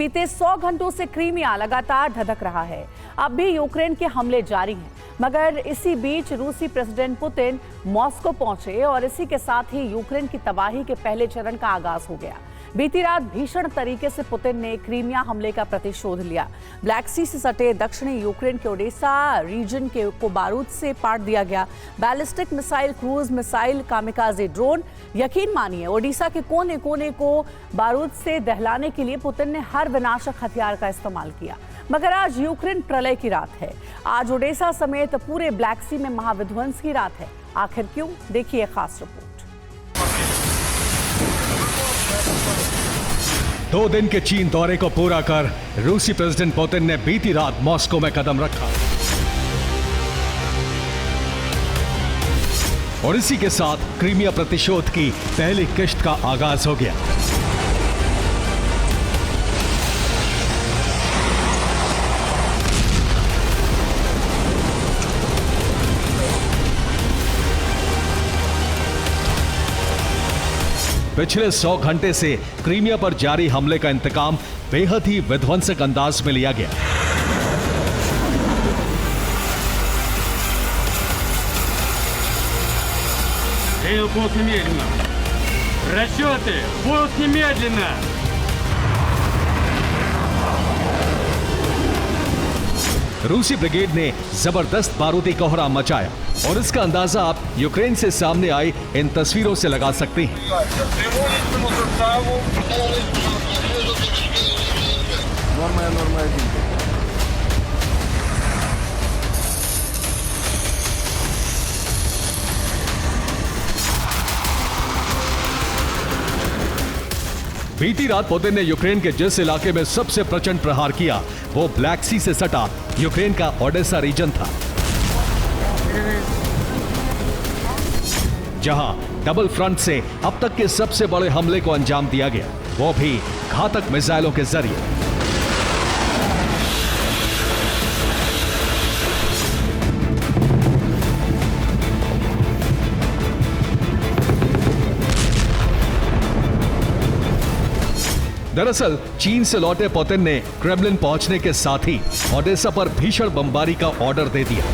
बीते 100 घंटों से क्रीमिया लगातार धधक रहा है। अब भी यूक्रेन के हमले जारी हैं, मगर इसी बीच रूसी प्रेसिडेंट पुतिन मॉस्को पहुंचे और इसी के साथ ही यूक्रेन की तबाही के पहले चरण का आगाज हो गया। बीती रात भीषण तरीके से पुतिन ने क्रीमिया हमले का प्रतिशोध लिया। ब्लैक सी से सटे दक्षिणी यूक्रेन के ओडेसा रीजन को बारूद से पाट दिया गया। Ballistic missile, cruise missile, kamikaze drone, यकीन मानिए ओडिशा के कोने कोने को बारूद से दहलाने के लिए पुतिन ने हर विनाशक हथियार का इस्तेमाल किया। मगर आज यूक्रेन प्रलय की रात है। आज ओडेसा समेत पूरे ब्लैक सी में महाविध्वंस की रात है। आखिर क्यों? देखिए खास रिपोर्ट। 2 दिन के चीन दौरे को पूरा कर रूसी प्रेसिडेंट पुतिन ने बीती रात मॉस्को में कदम रखा और इसी के साथ क्रीमिया प्रतिशोध की पहली किश्त का आगाज हो गया। पिछले 100 घंटे से क्रीमिया पर जारी हमले का इंतकाम बेहद ही विध्वंसक अंदाज में लिया गया। रूसी ब्रिगेड ने जबरदस्त बारूदी कोहरा मचाया और इसका अंदाजा आप यूक्रेन से सामने आई इन तस्वीरों से लगा सकते हैं। बीती रात पुतिन ने यूक्रेन के जिस इलाके में सबसे प्रचंड प्रहार किया वो ब्लैक सी से सटा यूक्रेन का ओडेसा रीजन था, जहां डबल फ्रंट से अब तक के सबसे बड़े हमले को अंजाम दिया गया, वो भी घातक मिसाइलों के जरिए। दरअसल चीन से लौटे पुतिन ने क्रेमलिन पहुंचने के साथ ही ओडेसा पर भीषण बमबारी का ऑर्डर दे दिया।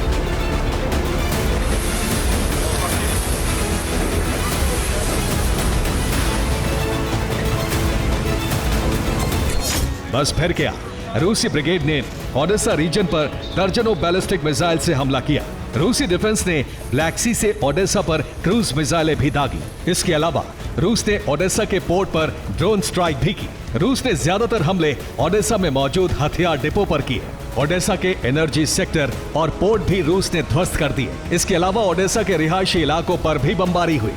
बस फिर क्या, रूसी ब्रिगेड ने ओडेसा रीजन पर दर्जनों बैलिस्टिक मिसाइल से हमला किया। रूसी डिफेंस ने ब्लैक सी से ओडेसा पर क्रूज मिसाइलें भी दागी। इसके अलावा रूस ने ओडेसा के पोर्ट पर ड्रोन स्ट्राइक भी की। रूस ने ज्यादातर हमले ओडेसा में मौजूद हथियार डिपो पर किए। ओडेसा के एनर्जी सेक्टर और पोर्ट भी रूस ने ध्वस्त कर दिए। इसके अलावा ओडेसा के रिहायशी इलाकों पर भी बमबारी हुई।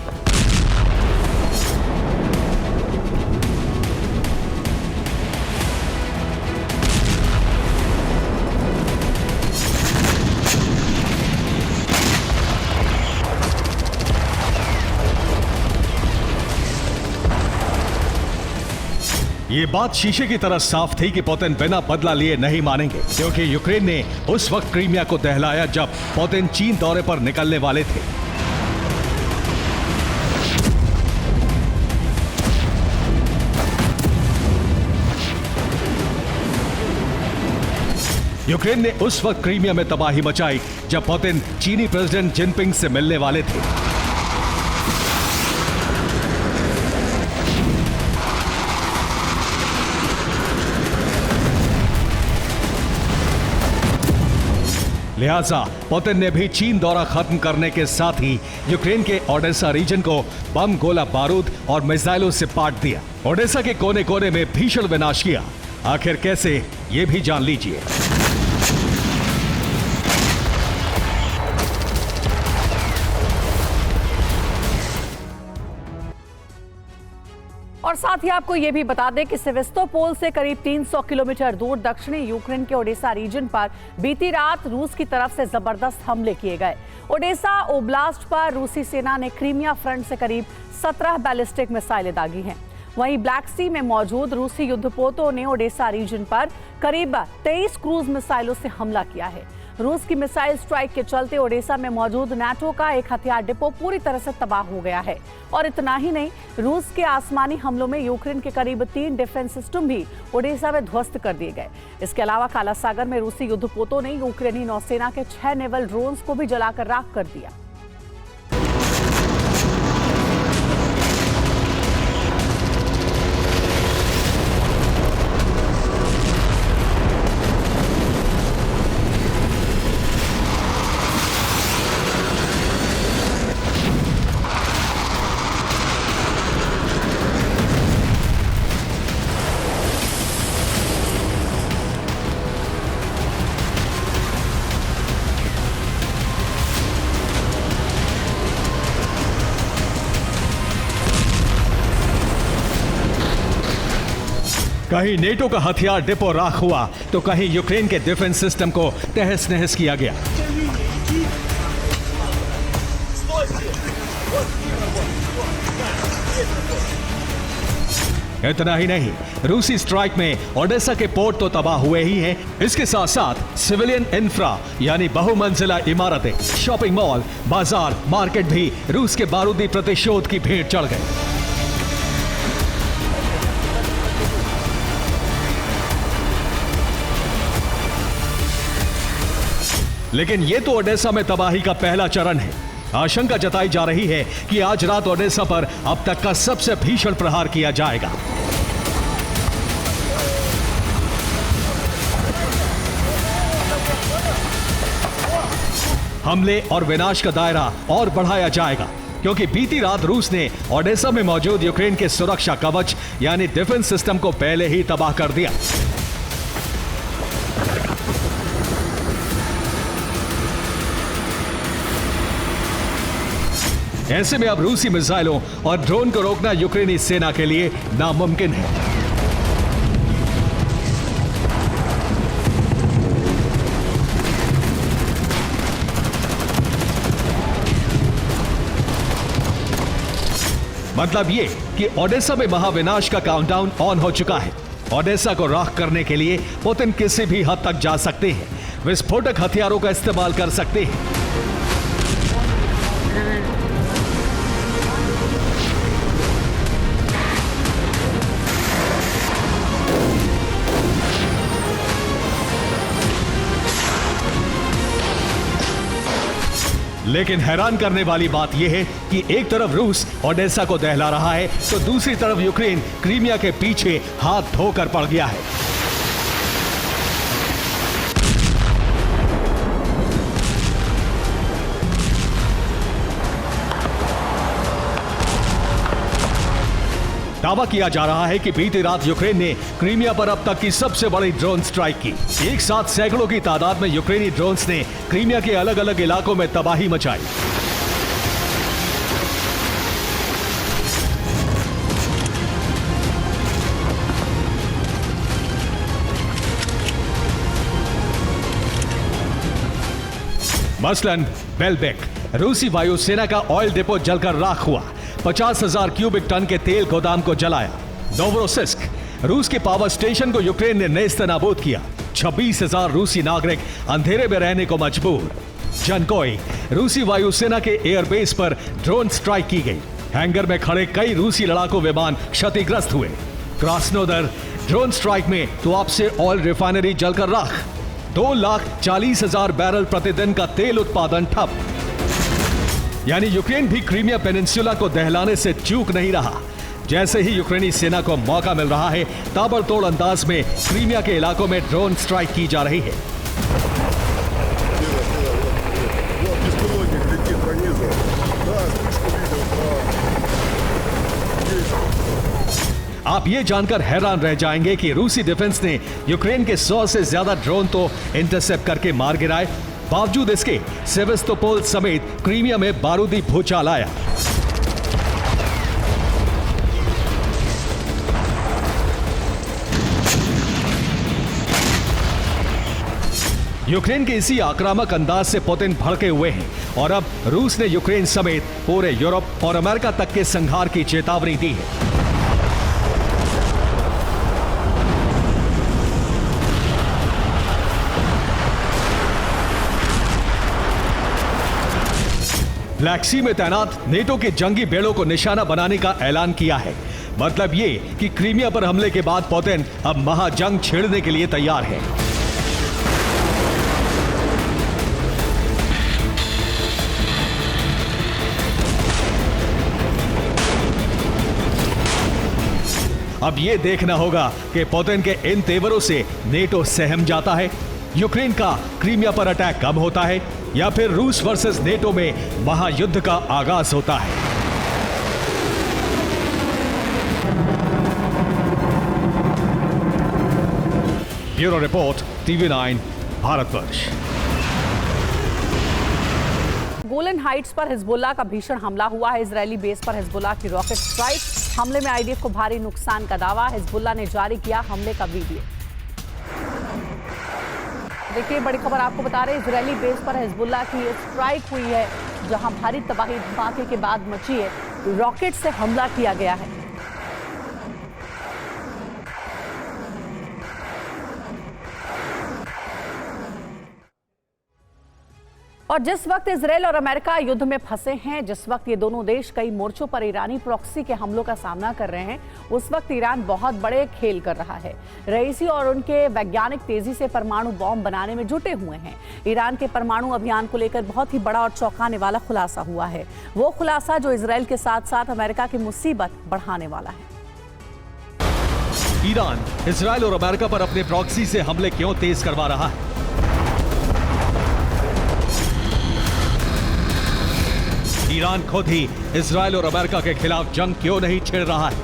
ये बात शीशे की तरह साफ थी कि पुतिन बिना बदला लिए नहीं मानेंगे, क्योंकि यूक्रेन ने उस वक्त क्रीमिया को दहलाया जब पुतिन चीन दौरे पर निकलने वाले थे। यूक्रेन ने उस वक्त क्रीमिया में तबाही मचाई जब पुतिन चीनी प्रेसिडेंट जिनपिंग से मिलने वाले थे। लिहाजा पुतिन ने भी चीन दौरा खत्म करने के साथ ही यूक्रेन के ओडेसा रीजन को बम, गोला बारूद और मिसाइलों से पाट दिया। ओडेसा के कोने कोने में भीषण विनाश किया। आखिर कैसे, ये भी जान लीजिए। और साथ ही आपको यह भी बता दें कि सेवेस्तोपोल से करीब 300 किलोमीटर दूर दक्षिणी यूक्रेन के ओडेसा रीजन पर बीती रात रूस की तरफ से जबरदस्त हमले किए गए। ओडेसा ओब्लास्ट पर रूसी सेना ने क्रीमिया फ्रंट से करीब 17 बैलिस्टिक मिसाइलें दागी हैं। वहीं ब्लैक सी में मौजूद रूसी युद्धपोतों ने ओडेसा रीजन पर करीब 23 क्रूज मिसाइलों से हमला किया है। रूस की मिसाइल स्ट्राइक के चलते ओडेसा में मौजूद नाटो का एक हथियार डिपो पूरी तरह से तबाह हो गया है। और इतना ही नहीं, रूस के आसमानी हमलों में यूक्रेन के करीब 3 डिफेंस सिस्टम भी ओडेसा में ध्वस्त कर दिए गए। इसके अलावा काला सागर में रूसी युद्धपोतों ने यूक्रेनी नौसेना के 6 नेवल ड्रोन्स को भी जलाकर राख कर दिया। कहीं नेटो का हथियार डिपो राख हुआ तो कहीं यूक्रेन के डिफेंस सिस्टम को तहस नहस किया गया। इतना ही नहीं, रूसी स्ट्राइक में ओडेसा के पोर्ट तो तबाह हुए ही हैं, इसके साथ साथ सिविलियन इंफ्रा यानी बहुमंजिला इमारतें, शॉपिंग मॉल, बाजार, मार्केट भी रूस के बारूदी प्रतिशोध की भेंट चढ़ गए। लेकिन ये तो ओडेसा में तबाही का पहला चरण है। आशंका जताई जा रही है कि आज रात ओडेसा पर अब तक का सबसे भीषण प्रहार किया जाएगा। हमले और विनाश का दायरा और बढ़ाया जाएगा, क्योंकि बीती रात रूस ने ओडेसा में मौजूद यूक्रेन के सुरक्षा कवच यानी डिफेंस सिस्टम को पहले ही तबाह कर दिया। ऐसे में अब रूसी मिसाइलों और ड्रोन को रोकना यूक्रेनी सेना के लिए नामुमकिन है। मतलब ये कि ओडेसा में महाविनाश का काउंटडाउन ऑन हो चुका है। ओडेसा को राख करने के लिए पुतिन किसी भी हद तक जा सकते हैं, विस्फोटक हथियारों का इस्तेमाल कर सकते हैं। लेकिन हैरान करने वाली बात यह है कि एक तरफ रूस ओडेसा को दहला रहा है तो दूसरी तरफ यूक्रेन क्रीमिया के पीछे हाथ धोकर पड़ गया है। दावा किया जा रहा है कि बीती रात यूक्रेन ने क्रीमिया पर अब तक की सबसे बड़ी ड्रोन स्ट्राइक की। एक साथ सैकड़ों की तादाद में यूक्रेनी ड्रोन्स ने क्रीमिया के अलग अलग इलाकों में तबाही मचाई। मसलन बेलबेक, रूसी वायुसेना का ऑयल डिपो जलकर राख हुआ। 50,000 क्यूबिक टन के तेल गोदाम को जलाया। नोवरोसिस्क, रूस के पावर स्टेशन को यूक्रेन ने नेस्तनाबूद किया। 26,000 रूसी नागरिक अंधेरे में रहने को मजबूर। जनकोई, रूसी वायुसेना के एयरबेस पर ड्रोन स्ट्राइक की गई। हैंगर में खड़े कई रूसी लड़ाकू विमान क्षतिग्रस्त हुए। क्रास्नोदर, ड्रोन स्ट्राइक में तुआप्से ऑयल रिफाइनरी जलकर राख। 2,40,000 बैरल प्रतिदिन का तेल उत्पादन ठप। यानी यूक्रेन भी क्रीमिया पेनिनसुला को दहलाने से चूक नहीं रहा। जैसे ही यूक्रेनी सेना को मौका मिल रहा है, ताबड़तोड़ अंदाज में क्रीमिया के इलाकों में ड्रोन स्ट्राइक की जा रही है। आप ये जानकर हैरान रह जाएंगे कि रूसी डिफेंस ने यूक्रेन के 100 से ज्यादा ड्रोन तो इंटरसेप्ट करके मार गिराए। बावजूद इसके सेवेस्तोपोल समेत क्रीमिया में बारूदी भूचाल आया। यूक्रेन के इसी आक्रामक अंदाज से पुतिन भड़के हुए हैं और अब रूस ने यूक्रेन समेत पूरे यूरोप और अमेरिका तक के संहार की चेतावनी दी है। ब्लैक सी में तैनात नेटो के जंगी बेड़ों को निशाना बनाने का ऐलान किया है। मतलब ये कि क्रीमिया पर हमले के बाद पुतिन अब महाजंग छेड़ने के लिए तैयार है। अब ये देखना होगा कि पुतिन के इन तेवरों से नेटो सहम जाता है, यूक्रेन का क्रीमिया पर अटैक कम होता है, या फिर रूस वर्सेस नेटो में महायुद्ध का आगाज होता है। Bureau report, TV9 Bharatvarsh. Golan Heights पर हिजबुल्लाह का भीषण हमला हुआ है। इजरायली बेस पर हिजबुल्लाह की रॉकेट स्ट्राइक, हमले में आईडीएफ को भारी नुकसान का दावा। हिजबुल्लाह ने जारी किया हमले का वीडियो। देखिए, बड़ी खबर आपको बता रहे हैं, इजरायली बेस पर हिजबुल्लाह की स्ट्राइक हुई है, जहां भारी तबाही धमाके के बाद मची है। रॉकेट से हमला किया गया है। और जिस वक्त इजरायल और अमेरिका युद्ध में फंसे हैं, जिस वक्त ये दोनों देश कई मोर्चों पर ईरानी प्रॉक्सी के हमलों का सामना कर रहे हैं, उस वक्त ईरान बहुत बड़े खेल कर रहा है। रईसी और उनके वैज्ञानिक तेजी से परमाणु बॉम्ब बनाने में जुटे हुए हैं। ईरान के परमाणु अभियान को लेकर बहुत ही बड़ा और चौंकाने वाला खुलासा हुआ है। वो खुलासा जो इजरायल के साथ साथ अमेरिका की मुसीबत बढ़ाने वाला है। ईरान इजरायल और अमेरिका पर अपने प्रॉक्सी से हमले क्यों तेज करवा रहा है? ईरान खुद ही इजरायल और अमेरिका के खिलाफ जंग क्यों नहीं छेड़ रहा है?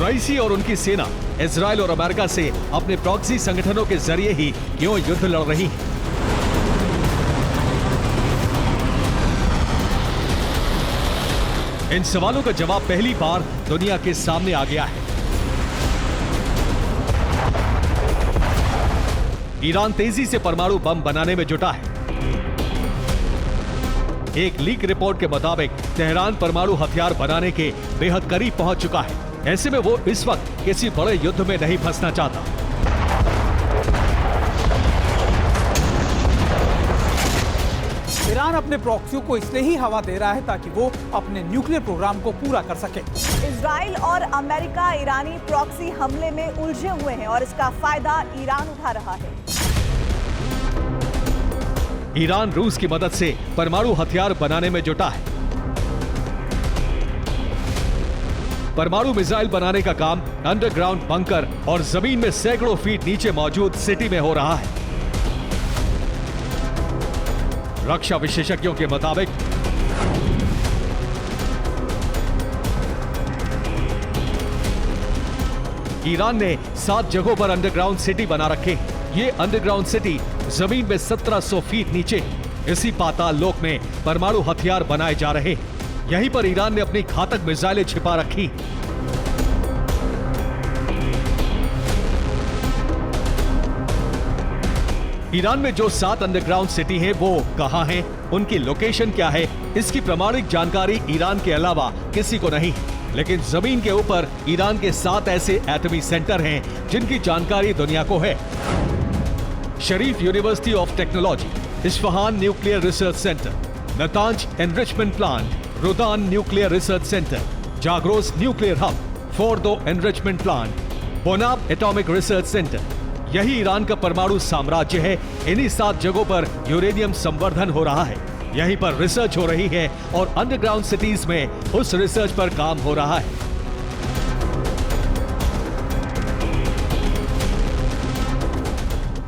रईसी और उनकी सेना इजरायल और अमेरिका से अपने प्रॉक्सी संगठनों के जरिए ही क्यों युद्ध लड़ रही है? इन सवालों का जवाब पहली बार दुनिया के सामने आ गया है। ईरान तेजी से परमाणु बम बनाने में जुटा है। एक लीक रिपोर्ट के मुताबिक तेहरान परमाणु हथियार बनाने के बेहद करीब पहुंच चुका है। ऐसे में वो इस वक्त किसी बड़े युद्ध में नहीं फंसना चाहता। ईरान अपने प्रॉक्सियों को इसलिए ही हवा दे रहा है ताकि वो अपने न्यूक्लियर प्रोग्राम को पूरा कर सके। इजराइल और अमेरिका ईरानी प्रॉक्सी हमले में उलझे हुए हैं और इसका फायदा ईरान उठा रहा है। ईरान रूस की मदद से परमाणु हथियार बनाने में जुटा है। परमाणु मिसाइल बनाने का काम अंडरग्राउंड बंकर और जमीन में सैकड़ों फीट नीचे मौजूद सिटी में हो रहा है। रक्षा विशेषज्ञों के मुताबिक ईरान ने 7 जगहों पर अंडरग्राउंड सिटी बना रखे हैं। ये अंडरग्राउंड सिटी जमीन में 1700 फीट नीचे इसी पाताल लोक में परमाणु हथियार बनाए जा रहे हैं। यहीं पर ईरान ने अपनी घातक मिसाइलें छिपा रखी। ईरान में जो 7 अंडरग्राउंड सिटी हैं, वो कहां हैं, उनकी लोकेशन क्या है, इसकी प्रामाणिक जानकारी ईरान के अलावा किसी को नहीं है। लेकिन जमीन के ऊपर ईरान के 7 ऐसे एटमी सेंटर हैं जिनकी जानकारी दुनिया को है। Sharif university of technology, Isfahan nuclear research centre, Natanz enrichment plant, Rudan nuclear research centre, Zagros nuclear hub, Fordow enrichment plant, Bonab atomic research centre, यही ईरान का परमाणु साम्राज्य है। इन्हीं 7 जगहों पर यूरेनियम संवर्धन हो रहा है, यहीं पर रिसर्च हो रही है और अंडरग्राउंड सिटीज में उस रिसर्च पर काम हो रहा है।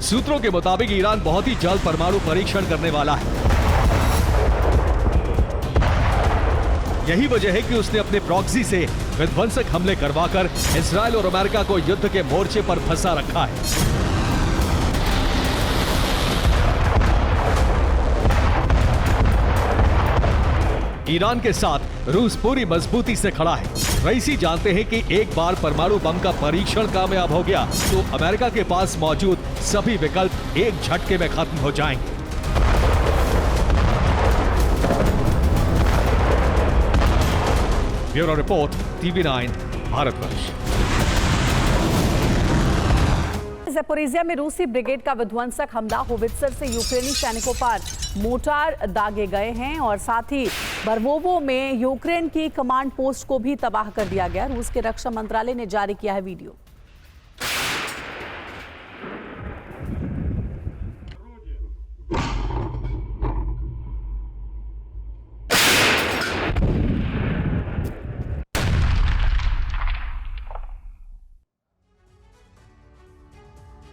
सूत्रों के मुताबिक ईरान बहुत ही जल्द परमाणु परीक्षण करने वाला है। यही वजह है कि उसने अपने प्रॉक्सी से विध्वंसक हमले करवाकर इजरायल और अमेरिका को युद्ध के मोर्चे पर फंसा रखा है। ईरान के साथ रूस पूरी मजबूती से खड़ा है। रईसी जानते हैं कि एक बार परमाणु बम का परीक्षण कामयाब हो गया तो अमेरिका के पास मौजूद सभी विकल्प एक झटके में खत्म हो जाएंगे। Bureau report, TV9 Bharatvarsh. ज़पोरिजिया में रूसी ब्रिगेड का विध्वंसक हमला होवित्जर से यूक्रेनी सैनिकों पर मोर्टार दागे गए हैं और साथ ही बर्वोवो में यूक्रेन की कमांड पोस्ट को भी तबाह कर दिया गया। रूस के रक्षा मंत्रालय ने जारी किया है वीडियो।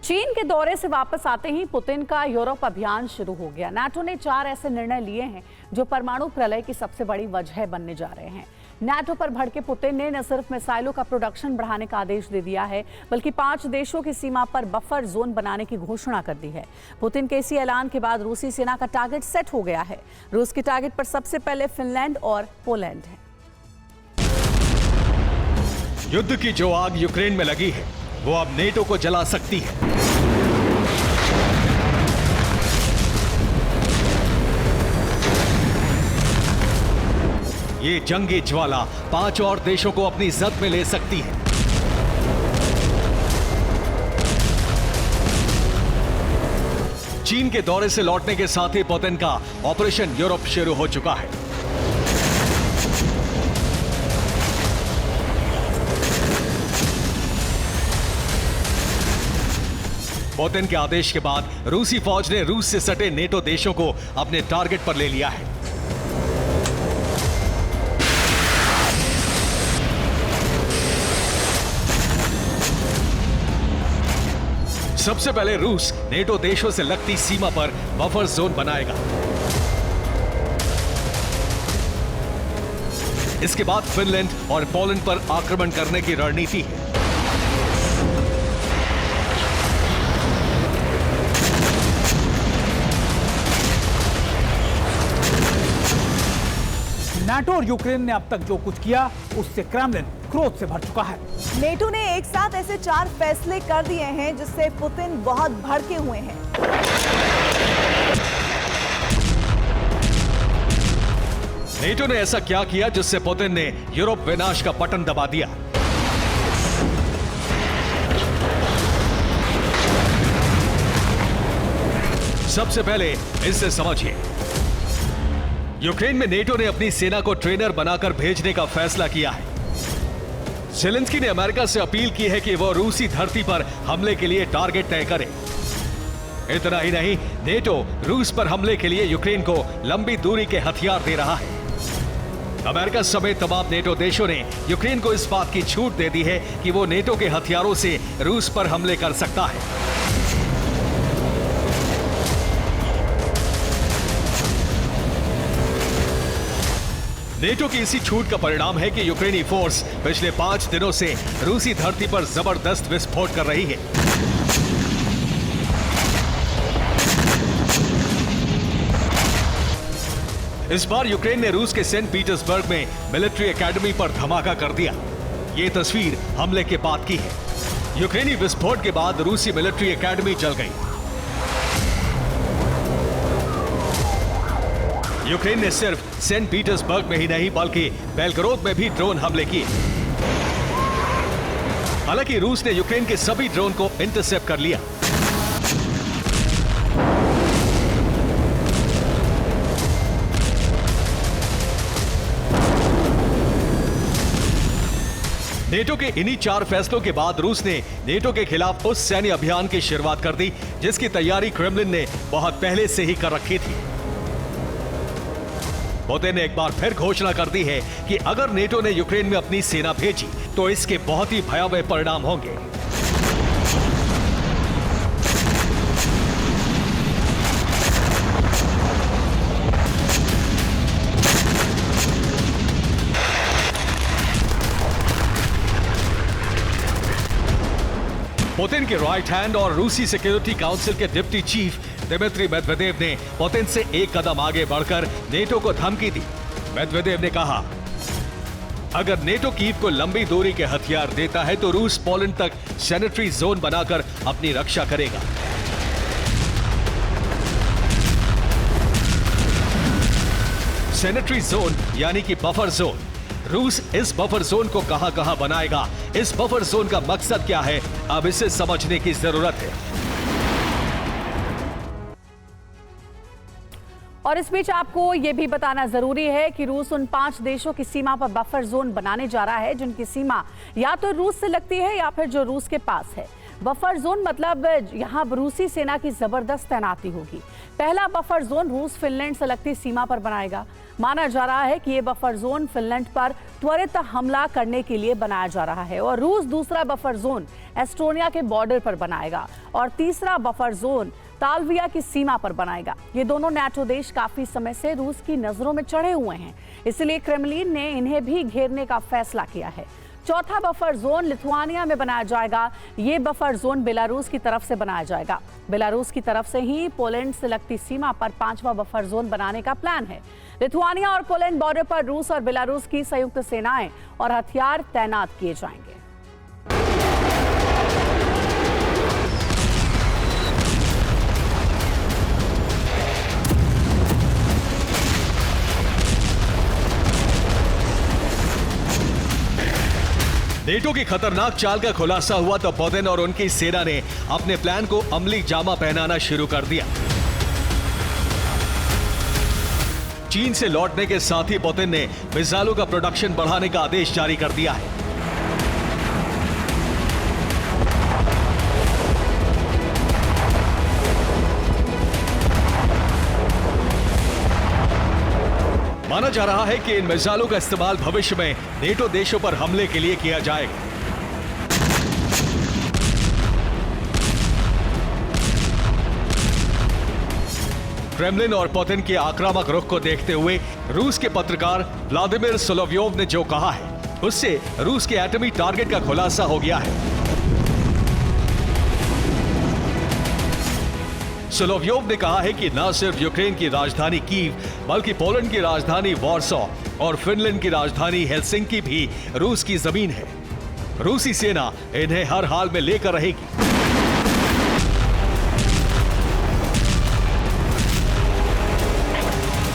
चीन के दौरे से वापस आते ही पुतिन का यूरोप अभियान शुरू हो गया। नाटो ने 4 ऐसे निर्णय लिए हैं जो परमाणु प्रलय की सबसे बड़ी वजह बनने जा रहे हैं। नाटो पर भड़के पुतिन ने न सिर्फ मिसाइलों का प्रोडक्शन बढ़ाने का आदेश दे दिया है, बल्कि 5 देशों की सीमा पर बफर जोन बनाने की घोषणा कर दी है। पुतिन के इसी ऐलान के बाद रूसी सेना का टारगेट सेट हो गया है। रूस के टारगेट पर सबसे पहले फिनलैंड और पोलैंड है। युद्ध की जो आग यूक्रेन में लगी है वो अब नेटो को जला सकती है। ये जंगी ज्वाला 5 और देशों को अपनी जद में ले सकती है। चीन के दौरे से लौटने के साथ ही पुतिन का ऑपरेशन यूरोप शुरू हो चुका है। पुतिन के आदेश के बाद रूसी फौज ने रूस से सटे नेटो देशों को अपने टारगेट पर ले लिया है। सबसे पहले रूस नेटो देशों से लगती सीमा पर बफर जोन बनाएगा। इसके बाद फिनलैंड और पोलैंड पर आक्रमण करने की रणनीति है। नाटो और यूक्रेन ने अब तक जो कुछ किया उससे क्रेमलिन क्रोध से भर चुका है। नेटो ने एक साथ ऐसे 4 फैसले कर दिए हैं जिससे पुतिन बहुत भड़के हुए हैं। नेटो ने ऐसा क्या किया जिससे पुतिन ने यूरोप विनाश का बटन दबा दिया? सबसे पहले इससे समझिए, यूक्रेन में नेटो ने अपनी सेना को ट्रेनर बनाकर भेजने का फैसला किया है। ज़ेलेंस्की ने अमेरिका से अपील की है कि वो रूसी धरती पर हमले के लिए टारगेट तय करे। इतना ही नहीं, नेटो रूस पर हमले के लिए यूक्रेन को लंबी दूरी के हथियार दे रहा है। अमेरिका समेत तमाम नेटो देशों ने यूक्रेन को इस बात की छूट दे दी है कि वो नेटो के हथियारों से रूस पर हमले कर सकता है। नेटो की इसी छूट का परिणाम है कि यूक्रेनी फोर्स पिछले 5 दिनों से रूसी धरती पर जबरदस्त विस्फोट कर रही है। इस बार यूक्रेन ने रूस के सेंट पीटर्सबर्ग में मिलिट्री एकेडमी पर धमाका कर दिया। ये तस्वीर हमले के बाद की है। यूक्रेनी विस्फोट के बाद रूसी मिलिट्री एकेडमी जल गई। यूक्रेन ने सिर्फ सेंट पीटर्सबर्ग में ही नहीं बल्कि बेलगरोद में भी ड्रोन हमले किए। हालांकि रूस ने यूक्रेन के सभी ड्रोन को इंटरसेप्ट कर लिया। नेटो के इन्हीं 4 फैसलों के बाद रूस ने नेटो के खिलाफ उस सैन्य अभियान की शुरुआत कर दी जिसकी तैयारी क्रेमलिन ने बहुत पहले से ही कर रखी थी। पुतिन ने एक बार फिर घोषणा कर दी है कि अगर नेटो ने यूक्रेन में अपनी सेना भेजी तो इसके बहुत ही भयावह परिणाम होंगे। पुतिन के राइट हैंड और रूसी सिक्योरिटी काउंसिल के डिप्टी चीफ दिमित्री मेदवेदेव ने पुतिन से एक कदम आगे बढ़कर नेटो को धमकी दी। मेदवेदेव ने कहा, अगर नेटो कीव को लंबी दूरी के हथियार देता है तो रूस पोलैंड तक सैनिटरी जोन बनाकर अपनी रक्षा करेगा। सैनिटरी जोन यानी कि बफर जोन रूस इस बफर जोन को कहां बनाएगा, इस बफर जोन का मकसद क्या है, अब इसे समझने की जरूरत है। और इस बीच आपको यह भी बताना जरूरी है कि रूस उन 5 देशों की सीमा पर बफर जोन बनाने जा रहा है जिनकी सीमा या तो रूस से लगती है या फिर जो रूस के पास है। बफर जोन मतलब यहां रूसी सेना की जबरदस्त तैनाती होगी। पहला बफर जोन रूस फिनलैंड से लगती सीमा पर बनाएगा। माना जा रहा है कि यह बफर जोन फिनलैंड पर त्वरित हमला करने के लिए बनाया जा रहा है और रूस दूसरा बफर जोन एस्टोनिया के बॉर्डर पर बनाएगा और तीसरा बफर जोन तालविया की सीमा पर बनाएगा। ये दोनों नाटो देश काफी समय से रूस की नजरों में चढ़े हुए हैं, इसलिए क्रेमलिन ने इन्हें भी घेरने का फैसला किया है। चौथा बफर जोन लिथुआनिया में बनाया जाएगा। ये बफर जोन बेलारूस की तरफ से बनाया जाएगा। बेलारूस की तरफ से ही पोलैंड से लगती सीमा पर 5वां बफर जोन बनाने का प्लान है। लिथुआनिया और पोलैंड बॉर्डर पर रूस और बेलारूस की संयुक्त सेनाएं और हथियार तैनात किए जाएंगे। नेटो की खतरनाक चाल का खुलासा हुआ तो पुतिन और उनकी सेना ने अपने प्लान को अमली जामा पहनाना शुरू कर दिया। चीन से लौटने के साथ ही पुतिन ने मिसाइलों का प्रोडक्शन बढ़ाने का आदेश जारी कर दिया है। माना जा रहा है कि इन मिसाइलों का इस्तेमाल भविष्य में नेटो देशों पर हमले के लिए किया जाएगा। क्रेमलिन और पुतिन के आक्रामक रुख को देखते हुए रूस के पत्रकार व्लादिमीर सोलोव्योव ने जो कहा है, उससे रूस के एटमी टारगेट का खुलासा हो गया है। सोलोव्योव ने कहा है कि न सिर्फ यूक्रेन की राजधानी कीव बल्कि पोलैंड की राजधानी वॉर्सो और फिनलैंड की राजधानी हेलसिंकी भी रूस की जमीन है। रूसी सेना इन्हें हर हाल में लेकर रहेगी।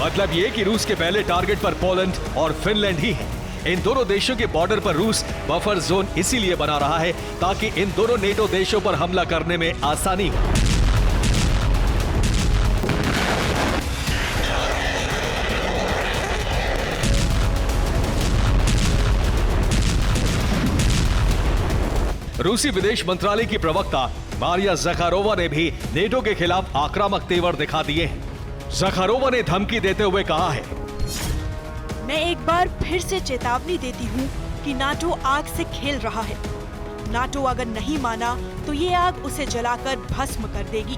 मतलब ये कि रूस के पहले टारगेट पर पोलैंड और फिनलैंड ही है। इन दोनों देशों के बॉर्डर पर रूस बफर जोन इसीलिए बना रहा है ताकि इन दोनों नेटो देशों पर हमला करने में आसानी हो। रूसी विदेश मंत्रालय की प्रवक्ता मारिया ज़खारोवा ने भी नेटो के खिलाफ आक्रामक तेवर दिखा दिए हैं। ज़खारोवा ने धमकी देते हुए कहा है, मैं एक बार फिर से चेतावनी देती हूँ कि नाटो आग से खेल रहा है। नाटो अगर नहीं माना तो ये आग उसे जलाकर भस्म कर देगी।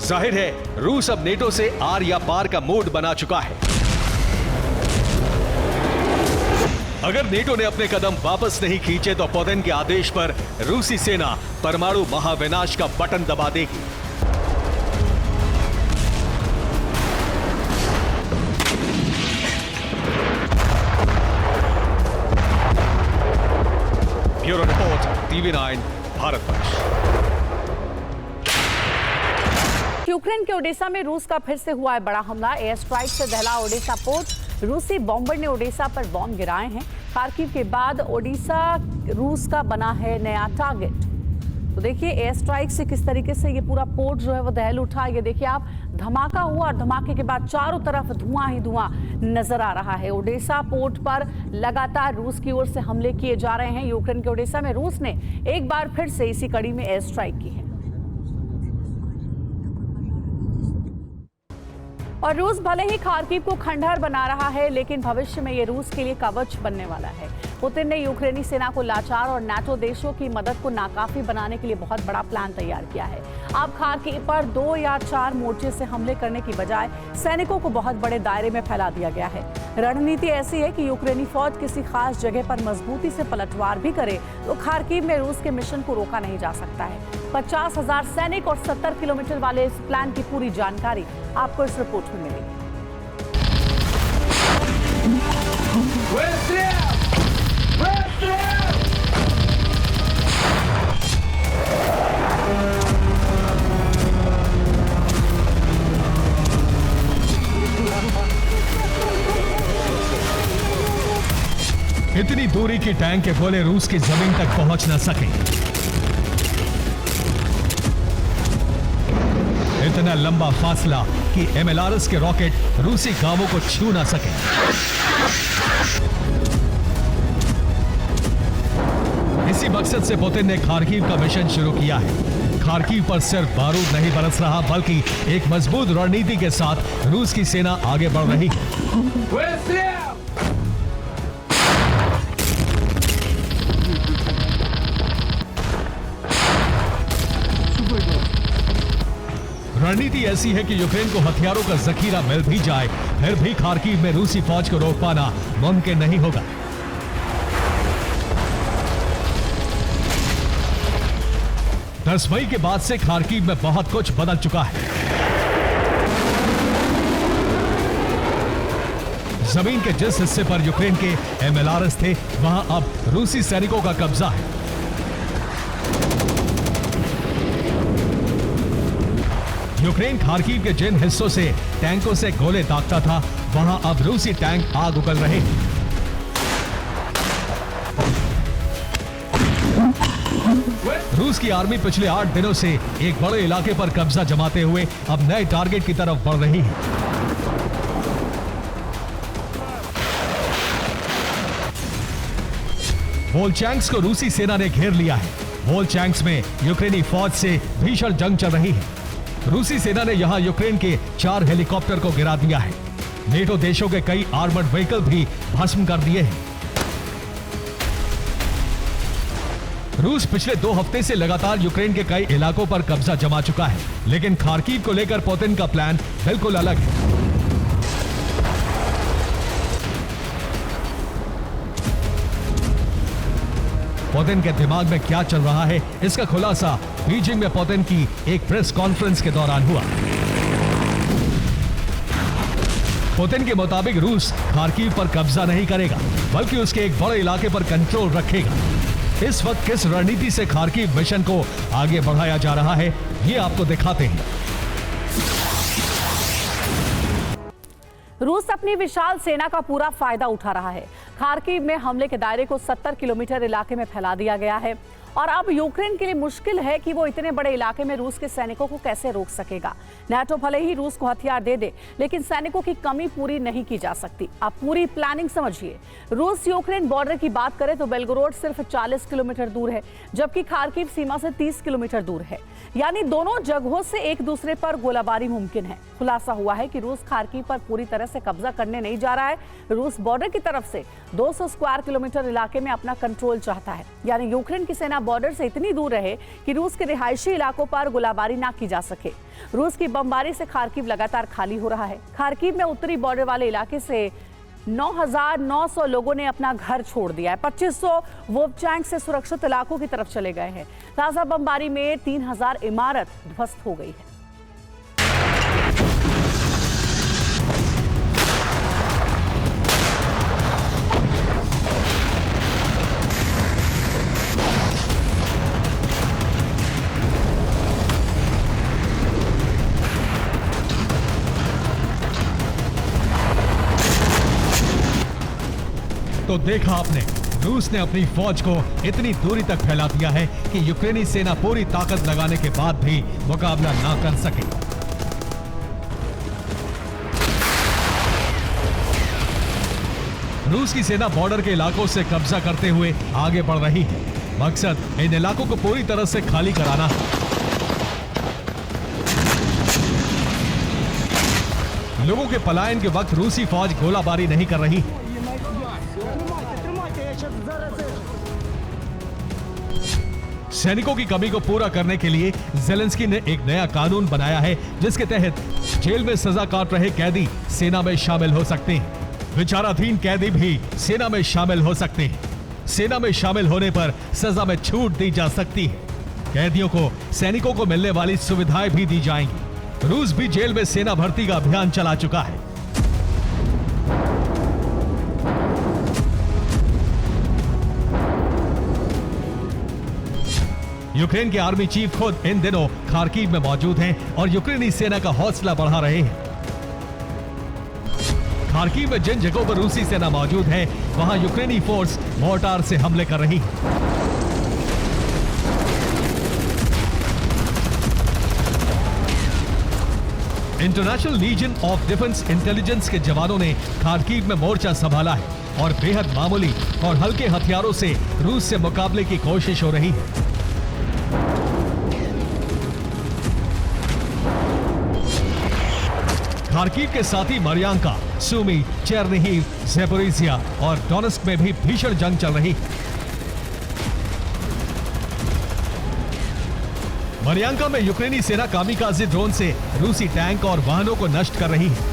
जाहिर है रूस अब नेटो से आर या पार का मोड बना चुका है। अगर नेटो ने अपने कदम वापस नहीं खींचे तो पुतिन के आदेश पर रूसी सेना परमाणु महाविनाश का बटन दबा देगी। Bureau report, TV9 Bharatvarsh. Ukraine के ओडेसा में रूस का फिर से हुआ है बड़ा हमला। एयर स्ट्राइक से दहला ओडेसा पोर्ट। रूसी बॉम्बर ने ओडेसा पर बॉम्ब गिराए हैं। खार्किव के बाद ओडिशा रूस का बना है नया टारगेट। तो देखिए एयर स्ट्राइक से किस तरीके से ये पूरा पोर्ट जो है वो दहल उठा। ये देखिए आप, धमाका हुआ और धमाके के बाद चारों तरफ धुआं ही धुआं नजर आ रहा है। ओडेसा पोर्ट पर लगातार रूस की ओर से हमले किए जा रहे हैं। यूक्रेन के ओडेसा में रूस ने एक बार फिर से इसी कड़ी में एयर स्ट्राइक की है और रूस भले ही खार्किव को खंडहर बना रहा है, लेकिन भविष्य में ये रूस के लिए कवच बनने वाला है। पुतिन ने यूक्रेनी सेना को लाचार और नाटो देशों की मदद को नाकाफी बनाने के लिए बहुत बड़ा प्लान तैयार किया है। अब खार्किव पर 2 या 4 मोर्चे से हमले करने की बजाय सैनिकों को बहुत बड़े दायरे में फैला दिया गया है। रणनीति ऐसी है कि यूक्रेनी फौज किसी खास जगह पर मजबूती से पलटवार भी करे तो खार्किव में रूस के मिशन को रोका नहीं जा सकता है। 50,000 सैनिक और 70 किलोमीटर वाले इस प्लान की पूरी जानकारी आपको इस रिपोर्ट में मिलेगी। इतनी दूरी की टैंक के गोले रूस की जमीन तक पहुंच न सके। इतना लंबा फासला कि MLRS के रॉकेट रूसी गांवों को छू न सके। इसी मकसद से पुतिन ने खार्किव का मिशन शुरू किया है। खार्किव पर सिर्फ बारूद नहीं बरस रहा, बल्कि एक मजबूत रणनीति के साथ रूस की सेना आगे बढ़ रही है। रणनीति ऐसी है कि यूक्रेन को हथियारों का जखीरा मिल भी जाए, फिर भी खार्किव में रूसी फौज को रोक पाना मुमकिन नहीं होगा। 10 मई के बाद से खार्किव में बहुत कुछ बदल चुका है। जमीन के जिस हिस्से पर यूक्रेन के MLRS थे, वहां अब रूसी सैनिकों का कब्जा है। यूक्रेन खार्किव के जिन हिस्सों से टैंकों से गोले दागता था, वहां अब रूसी टैंक आग उगल रहे हैं। रूस की आर्मी पिछले 8 दिनों से एक बड़े इलाके पर कब्जा जमाते हुए अब नए टारगेट की तरफ बढ़ रही है। वोल्चैंक्स को रूसी सेना ने घेर लिया है। वोल्चैंक्स में यूक्रेनी फौज से भीषण जंग चल रही है। रूसी सेना ने यहां यूक्रेन के 4 हेलीकॉप्टर को गिरा दिया है। नेटो देशों के कई आर्मर्ड व्हीकल भी भस्म कर दिए हैं। रूस पिछले 2 हफ्ते से लगातार यूक्रेन के कई इलाकों पर कब्जा जमा चुका है, लेकिन खार्किव को लेकर पुतिन का प्लान बिल्कुल अलग है। पुतिन के दिमाग में क्या चल रहा है, इसका खुलासा बीजिंग में पुतिन की एक प्रेस कॉन्फ्रेंस के दौरान हुआ। पुतिन के मुताबिक रूस खार्किव पर कब्जा नहीं करेगा, बल्कि उसके एक बड़े इलाके पर कंट्रोल रखेगा। इस वक्त किस रणनीति से खार्किव मिशन को आगे बढ़ाया जा रहा है, ये आपको दिखाते हैं। रूस अपनी विशाल सेना का पूरा फायदा उठा रहा है। खार्किव में हमले के दायरे को 70 किलोमीटर इलाके में फैला दिया गया है और अब यूक्रेन के लिए मुश्किल है कि वो इतने बड़े इलाके में रूस के सैनिकों को कैसे रोक सकेगा। नाटो भले ही रूस को हथियार दे दे, लेकिन सैनिकों की कमी पूरी नहीं की जा सकती। आप पूरी प्लानिंग समझिए। रूस यूक्रेन बॉर्डर की बात करें तो बेलगोरोड सिर्फ 40 किलोमीटर दूर है, जबकि खार्किव सीमा से 30 किलोमीटर दूर है। यानी दोनों जगहों से एक दूसरे पर गोलाबारी मुमकिन है। खुलासा हुआ है कि रूस खार्किव पर पूरी तरह से कब्जा करने नहीं जा रहा है। रूस बॉर्डर की तरफ से 200 स्क्वायर किलोमीटर इलाके में अपना कंट्रोल चाहता है, यानी यूक्रेन की सेना बॉर्डर से इतनी दूर रहे कि रूस के रिहायशी इलाकों पर गोलाबारी ना की जा सके। रूस की बमबारी से खार्किव लगातार खाली हो रहा है। खार्किव में उत्तरी बॉर्डर वाले इलाके से 9,900 लोगों ने अपना घर छोड़ दिया है। 2500 वोल्चैंक से सुरक्षित इलाकों की तरफ चले गए हैं। ताजा बमबारी में 3000 इमारत ध्वस्त हो गई है। तो देखा आपने, रूस ने अपनी फौज को इतनी दूरी तक फैला दिया है कि यूक्रेनी सेना पूरी ताकत लगाने के बाद भी मुकाबला ना कर सके। रूस की सेना बॉर्डर के इलाकों से कब्जा करते हुए आगे बढ़ रही है। मकसद इन इलाकों को पूरी तरह से खाली कराना है। लोगों के पलायन के वक्त रूसी फौज गोलाबारी नहीं कर रही है। सैनिकों की कमी को पूरा करने के लिए ज़ेलेंस्की ने एक नया कानून बनाया है, जिसके तहत जेल में सजा काट रहे कैदी सेना में शामिल हो सकते हैं। विचाराधीन कैदी भी सेना में शामिल हो सकते हैं। सेना में शामिल होने पर सजा में छूट दी जा सकती है। कैदियों को सैनिकों को मिलने वाली सुविधाएं भी दी जाएंगी। रूस भी जेल में सेना भर्ती का अभियान चला चुका है। यूक्रेन के आर्मी चीफ खुद इन दिनों खार्किव में मौजूद हैं और यूक्रेनी सेना का हौसला बढ़ा रहे हैं। खार्किव में जिन जगहों पर रूसी सेना मौजूद है, वहां यूक्रेनी फोर्स मोर्टार से हमले कर रही है। International legion of defence intelligence के जवानों ने खार्किव में मोर्चा संभाला है और बेहद मामूली और हल्के हथियारों से रूस से मुकाबले की कोशिश हो रही है। खार्किव के साथ ही मरियांका, सूमी, चेरनिहिव, ज़ेपोरिज़िया और डोनेस्क में भी भीषण जंग चल रही है। मरियांका में यूक्रेनी सेना कामिकाज़े ड्रोन से रूसी टैंक और वाहनों को नष्ट कर रही है।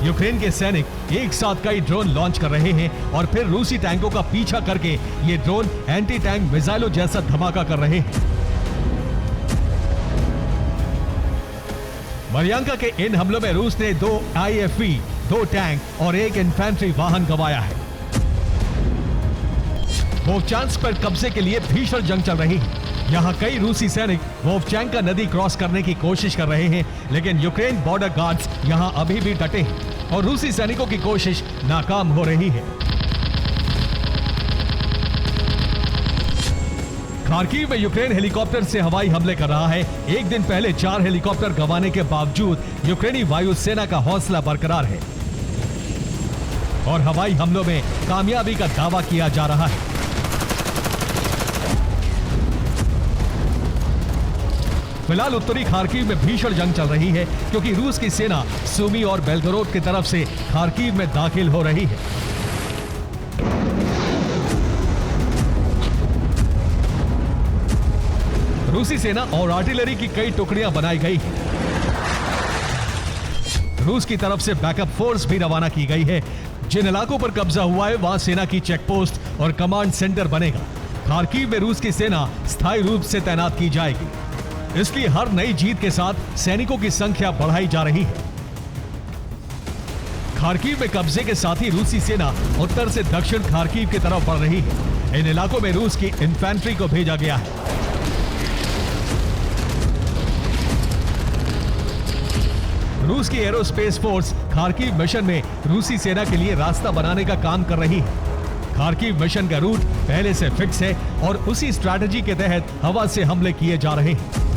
यूक्रेन के सैनिक एक साथ कई ड्रोन लॉन्च कर रहे हैं और फिर रूसी टैंकों का पीछा करके ये ड्रोन एंटी टैंक मिसाइलों जैसा धमाका कर रहे हैं। मरियांका के इन हमलों में रूस ने 2 IFV, 2 टैंक और 1 इन्फेंट्री वाहन गंवाया है। वोवचांस्क पर कब्जे के लिए भीषण जंग चल रही है। यहाँ कई रूसी सैनिक वोवचांका नदी क्रॉस करने की कोशिश कर रहे हैं, लेकिन यूक्रेन बॉर्डर गार्ड्स यहाँ अभी भी डटे हैं और रूसी सैनिकों की कोशिश नाकाम हो रही है। खार्किव में यूक्रेन हेलीकॉप्टर से हवाई हमले कर रहा है। एक दिन पहले 4 हेलीकॉप्टर गंवाने के बावजूद यूक्रेनी वायुसेना का हौसला बरकरार है और हवाई हमलों में कामयाबी का दावा किया जा रहा है। फिलहाल उत्तरी खार्किव में भीषण जंग चल रही है क्योंकि रूस की सेना सूमी और बेलगोरोड की तरफ से खार्किव में दाखिल हो रही है। रूसी सेना और आर्टिलरी की कई टुकड़ियां बनाई गई हैं। रूस की तरफ से बैकअप फोर्स भी रवाना की गई है। जिन इलाकों पर कब्जा हुआ है वहां सेना की चेकपोस्ट और कमांड सेंटर बनेगा। खार्किव में रूस की सेना स्थायी रूप से तैनात की जाएगी, इसलिए हर नई जीत के साथ सैनिकों की संख्या बढ़ाई जा रही है। खार्किव में कब्जे के साथ ही रूसी सेना उत्तर से दक्षिण खार्किव की तरफ बढ़ रही है। इन इलाकों में रूस की इन्फेंट्री को भेजा गया है। रूस की एरोस्पेस फोर्स खार्किव मिशन में रूसी सेना के लिए रास्ता बनाने का काम कर रही है। खार्किव मिशन का रूट पहले से फिक्स है और उसी स्ट्रैटेजी के तहत हवा से हमले किए जा रहे हैं।